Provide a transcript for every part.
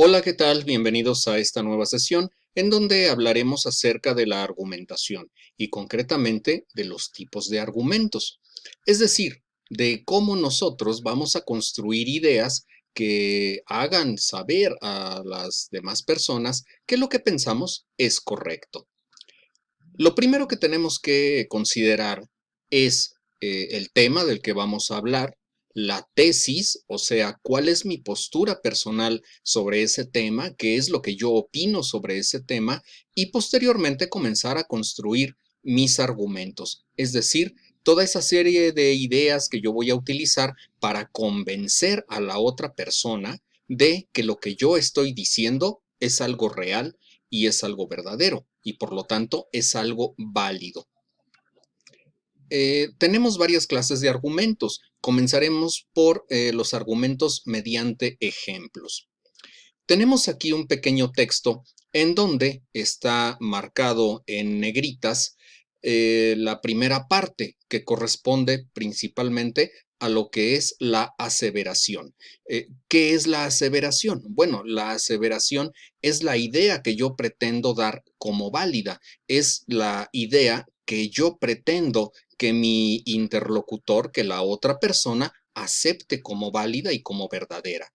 Hola, ¿qué tal? Bienvenidos a esta nueva sesión en donde hablaremos acerca de la argumentación y concretamente de los tipos de argumentos. Es decir, de cómo nosotros vamos a construir ideas que hagan saber a las demás personas que lo que pensamos es correcto. Lo primero que tenemos que considerar es el tema del que vamos a hablar, la tesis, o sea, cuál es mi postura personal sobre ese tema, qué es lo que yo opino sobre ese tema, y posteriormente comenzar a construir mis argumentos, es decir, toda esa serie de ideas que yo voy a utilizar para convencer a la otra persona de que lo que yo estoy diciendo es algo real y es algo verdadero y por lo tanto es algo válido. Tenemos varias clases de argumentos. Comenzaremos por los argumentos mediante ejemplos. Tenemos aquí un pequeño texto en donde está marcado en negritas la primera parte que corresponde principalmente a lo que es la aseveración. ¿Qué es la aseveración? Bueno, la aseveración es la idea que yo pretendo dar como válida, es la idea que yo pretendo que mi interlocutor, que la otra persona, acepte como válida y como verdadera.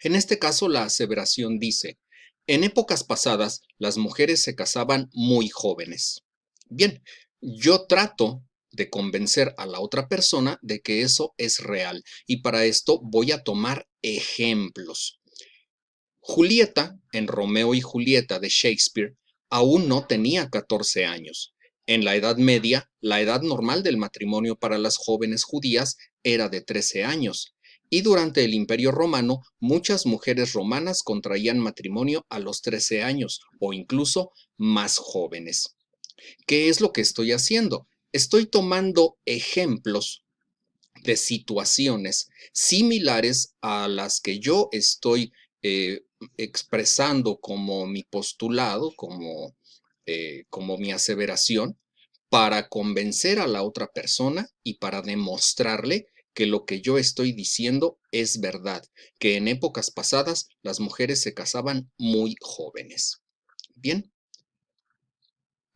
En este caso, la aseveración dice, en épocas pasadas las mujeres se casaban muy jóvenes. Bien, yo trato de convencer a la otra persona de que eso es real y para esto voy a tomar ejemplos. Julieta, en Romeo y Julieta de Shakespeare, aún no tenía 14 años. En la Edad Media, la edad normal del matrimonio para las jóvenes judías era de 13 años, y durante el Imperio Romano, muchas mujeres romanas contraían matrimonio a los 13 años o incluso más jóvenes. ¿Qué es lo que estoy haciendo? Estoy tomando ejemplos de situaciones similares a las que yo estoy expresando como mi postulado, como mi aseveración, para convencer a la otra persona y para demostrarle que lo que yo estoy diciendo es verdad, que en épocas pasadas las mujeres se casaban muy jóvenes. Bien,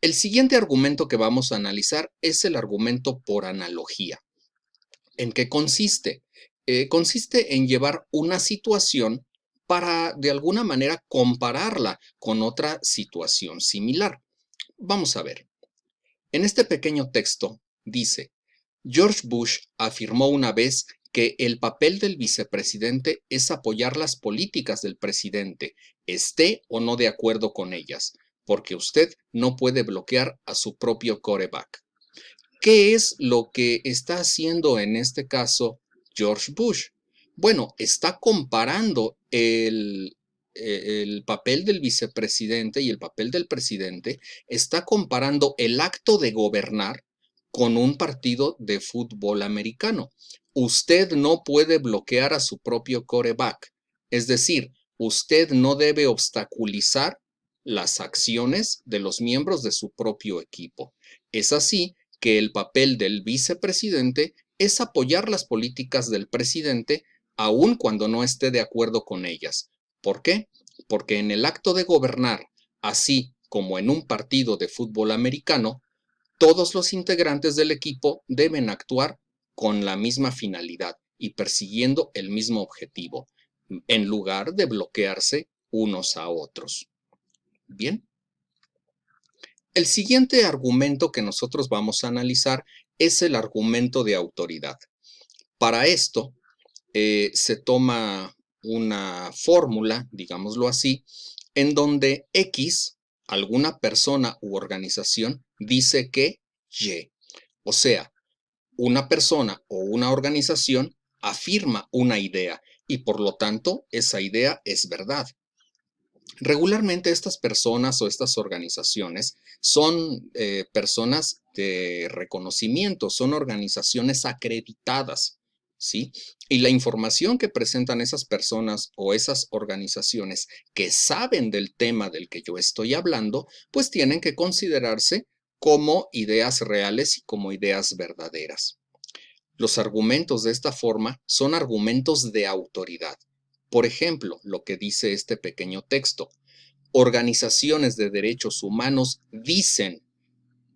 el siguiente argumento que vamos a analizar es el argumento por analogía. ¿En qué consiste? Consiste en llevar una situación para, de alguna manera, compararla con otra situación similar. Vamos a ver. En este pequeño texto dice, George Bush afirmó una vez que el papel del vicepresidente es apoyar las políticas del presidente, esté o no de acuerdo con ellas, porque usted no puede bloquear a su propio quarterback. ¿Qué es lo que está haciendo en este caso George Bush? Bueno, está comparando el papel del vicepresidente y el papel del presidente, está comparando el acto de gobernar con un partido de fútbol americano. Usted no puede bloquear a su propio quarterback, es decir, usted no debe obstaculizar las acciones de los miembros de su propio equipo. Es así que el papel del vicepresidente es apoyar las políticas del presidente aun cuando no esté de acuerdo con ellas. ¿Por qué? Porque en el acto de gobernar, así como en un partido de fútbol americano, todos los integrantes del equipo deben actuar con la misma finalidad y persiguiendo el mismo objetivo, en lugar de bloquearse unos a otros. Bien. El siguiente argumento que nosotros vamos a analizar es el argumento de autoridad. Para esto se toma una fórmula, digámoslo así, en donde X, alguna persona u organización, dice que Y. O sea, una persona o una organización afirma una idea y por lo tanto esa idea es verdad. Regularmente estas personas o estas organizaciones son personas de reconocimiento, son organizaciones acreditadas, ¿sí? Y la información que presentan esas personas o esas organizaciones que saben del tema del que yo estoy hablando, pues tienen que considerarse como ideas reales y como ideas verdaderas. Los argumentos de esta forma son argumentos de autoridad. Por ejemplo, lo que dice este pequeño texto. Organizaciones de derechos humanos dicen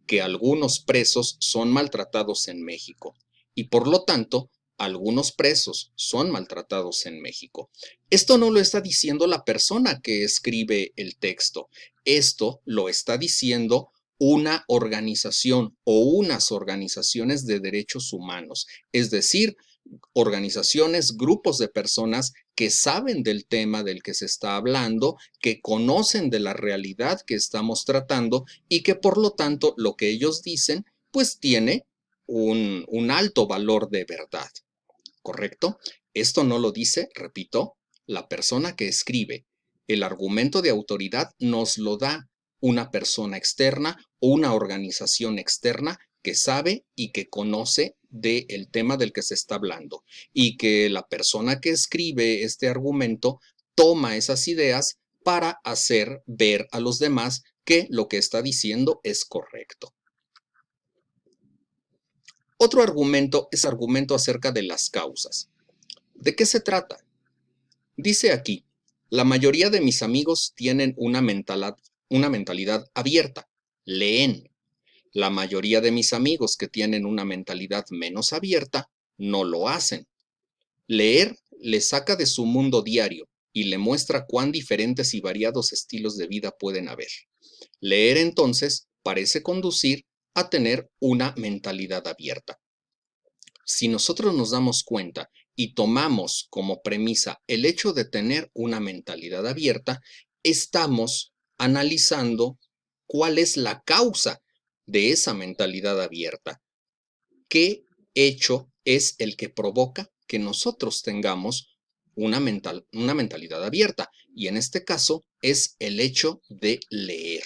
que algunos presos son maltratados en México y por lo tanto algunos presos son maltratados en México. Esto no lo está diciendo la persona que escribe el texto, esto lo está diciendo una organización o unas organizaciones de derechos humanos, es decir, organizaciones, grupos de personas que saben del tema del que se está hablando, que conocen de la realidad que estamos tratando y que por lo tanto lo que ellos dicen pues tiene un alto valor de verdad, ¿correcto? Esto no lo dice, repito, la persona que escribe. El argumento de autoridad nos lo da una persona externa o una organización externa que sabe y que conoce del tema del que se está hablando y que la persona que escribe este argumento toma esas ideas para hacer ver a los demás que lo que está diciendo es correcto. Otro argumento es argumento acerca de las causas. ¿De qué se trata? Dice aquí, la mayoría de mis amigos tienen una mentalidad abierta, leen. La mayoría de mis amigos que tienen una mentalidad menos abierta no lo hacen. Leer le saca de su mundo diario y le muestra cuán diferentes y variados estilos de vida pueden haber. Leer entonces parece conducir a tener una mentalidad abierta. Si nosotros nos damos cuenta y tomamos como premisa el hecho de tener una mentalidad abierta, estamos analizando cuál es la causa de esa mentalidad abierta. ¿Qué hecho es el que provoca que nosotros tengamos una mentalidad abierta? Y en este caso es el hecho de leer.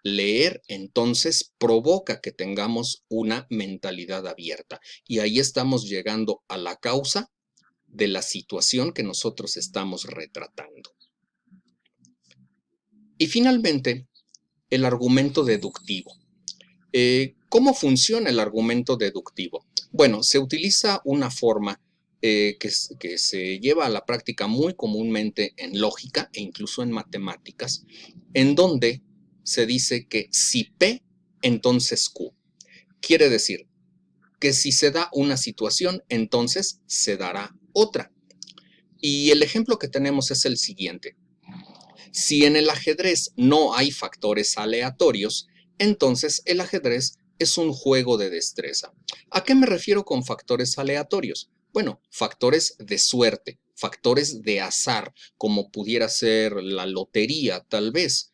Leer entonces provoca que tengamos una mentalidad abierta. Y ahí estamos llegando a la causa de la situación que nosotros estamos retratando. Y finalmente, el argumento deductivo. ¿Cómo funciona el argumento deductivo? Bueno, se utiliza una forma que se lleva a la práctica muy comúnmente en lógica e incluso en matemáticas, en donde se dice que si P, entonces Q. Quiere decir que si se da una situación, entonces se dará otra. Y el ejemplo que tenemos es el siguiente. Si en el ajedrez no hay factores aleatorios, entonces el ajedrez es un juego de destreza. ¿A qué me refiero con factores aleatorios? Bueno, factores de suerte, factores de azar, como pudiera ser la lotería, tal vez.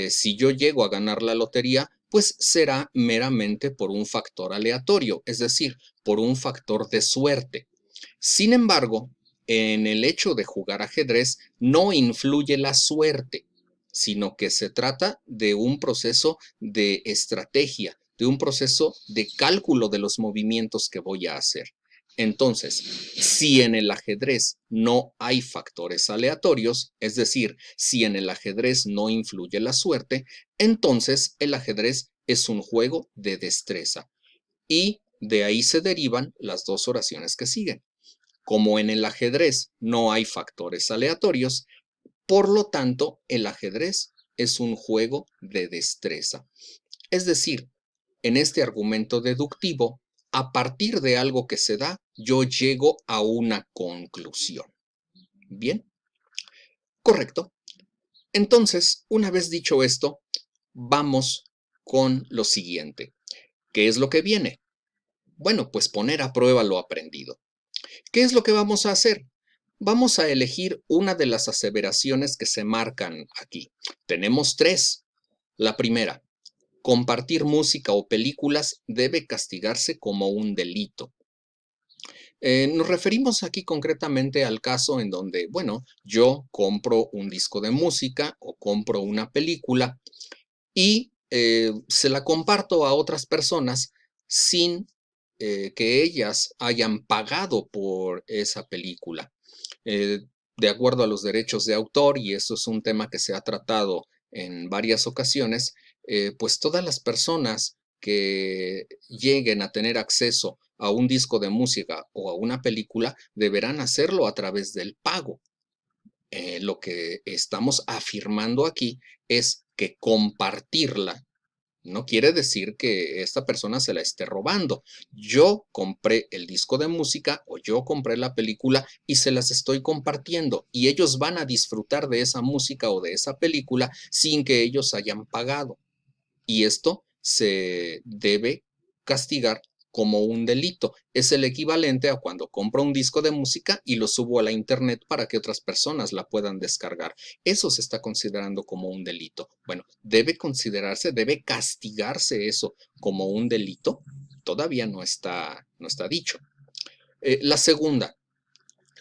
Si yo llego a ganar la lotería, pues será meramente por un factor aleatorio, es decir, por un factor de suerte. Sin embargo, en el hecho de jugar ajedrez no influye la suerte, sino que se trata de un proceso de estrategia, de un proceso de cálculo de los movimientos que voy a hacer. Entonces, si en el ajedrez no hay factores aleatorios, es decir, si en el ajedrez no influye la suerte, entonces el ajedrez es un juego de destreza. Y de ahí se derivan las dos oraciones que siguen. Como en el ajedrez no hay factores aleatorios, por lo tanto, el ajedrez es un juego de destreza. Es decir, en este argumento deductivo, a partir de algo que se da, yo llego a una conclusión. ¿Bien? Correcto. Entonces, una vez dicho esto, vamos con lo siguiente. ¿Qué es lo que viene? Bueno, pues poner a prueba lo aprendido. ¿Qué es lo que vamos a hacer? Vamos a elegir una de las aseveraciones que se marcan aquí. Tenemos tres. La primera, compartir música o películas debe castigarse como un delito. Nos referimos aquí concretamente al caso en donde, bueno, yo compro un disco de música o compro una película y se la comparto a otras personas sin que ellas hayan pagado por esa película. Eh, de acuerdo a los derechos de autor, y eso es un tema que se ha tratado en varias ocasiones, pues todas las personas que lleguen a tener acceso a un disco de música o a una película deberán hacerlo a través del pago. lo que estamos afirmando aquí es que compartirla no quiere decir que esta persona se la esté robando. Yo compré el disco de música o yo compré la película y se las estoy compartiendo y ellos van a disfrutar de esa música o de esa película sin que ellos hayan pagado. Y esto se debe castigar como un delito. Es el equivalente a cuando compro un disco de música y lo subo a la internet para que otras personas la puedan descargar. Eso se está considerando como un delito. Bueno, debe considerarse, debe castigarse eso como un delito. Todavía no está dicho. La segunda,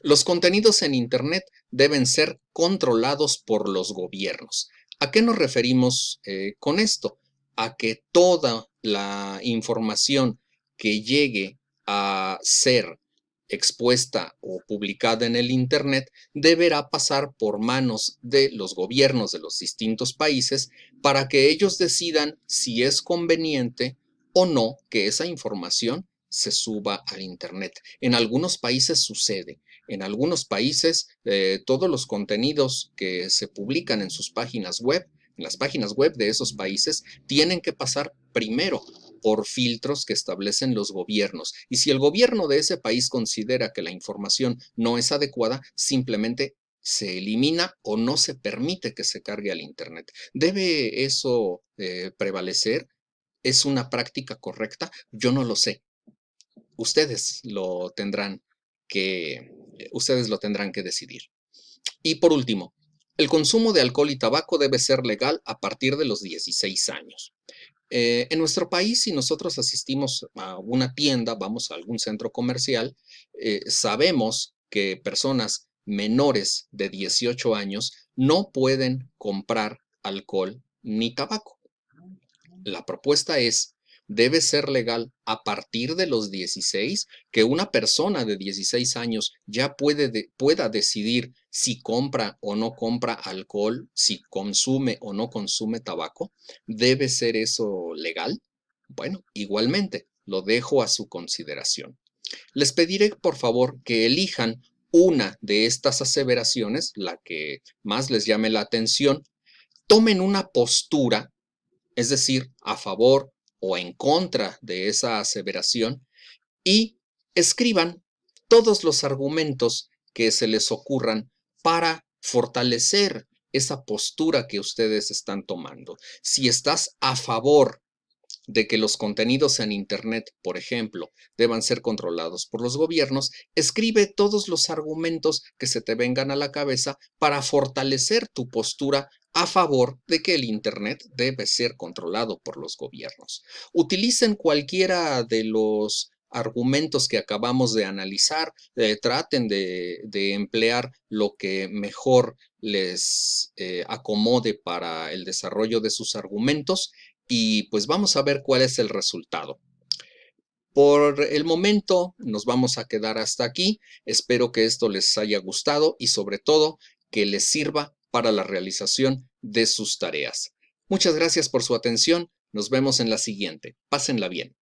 los contenidos en internet deben ser controlados por los gobiernos. ¿A qué nos referimos con esto? A que toda la información que llegue a ser expuesta o publicada en el internet deberá pasar por manos de los gobiernos de los distintos países para que ellos decidan si es conveniente o no que esa información se suba al internet. En algunos países sucede. En algunos países, todos los contenidos que se publican en sus páginas web, en las páginas web de esos países, tienen que pasar primero por filtros que establecen los gobiernos. Y si el gobierno de ese país considera que la información no es adecuada, simplemente se elimina o no se permite que se cargue al Internet. ¿Debe eso prevalecer? ¿Es una práctica correcta? Yo no lo sé. Ustedes lo tendrán que decidir. Y por último, el consumo de alcohol y tabaco debe ser legal a partir de los 16 años. En nuestro país, si nosotros asistimos a una tienda, vamos a algún centro comercial, sabemos que personas menores de 18 años no pueden comprar alcohol ni tabaco. La propuesta es, debe ser legal a partir de los 16, que una persona de 16 años ya pueda decidir si compra o no compra alcohol, si consume o no consume tabaco. ¿Debe ser eso legal? Bueno, igualmente, lo dejo a su consideración. Les pediré, por favor, que elijan una de estas aseveraciones, la que más les llame la atención, tomen una postura, es decir, a favor o en contra de esa aseveración, y escriban todos los argumentos que se les ocurran para fortalecer esa postura que ustedes están tomando. Si estás a favor de que los contenidos en Internet, por ejemplo, deban ser controlados por los gobiernos, escribe todos los argumentos que se te vengan a la cabeza para fortalecer tu postura a favor de que el Internet debe ser controlado por los gobiernos. Utilicen cualquiera de los argumentos que acabamos de analizar, traten de emplear lo que mejor les acomode para el desarrollo de sus argumentos y pues vamos a ver cuál es el resultado. Por el momento nos vamos a quedar hasta aquí. Espero que esto les haya gustado y sobre todo que les sirva para la realización de sus tareas. Muchas gracias por su atención. Nos vemos en la siguiente. Pásenla bien.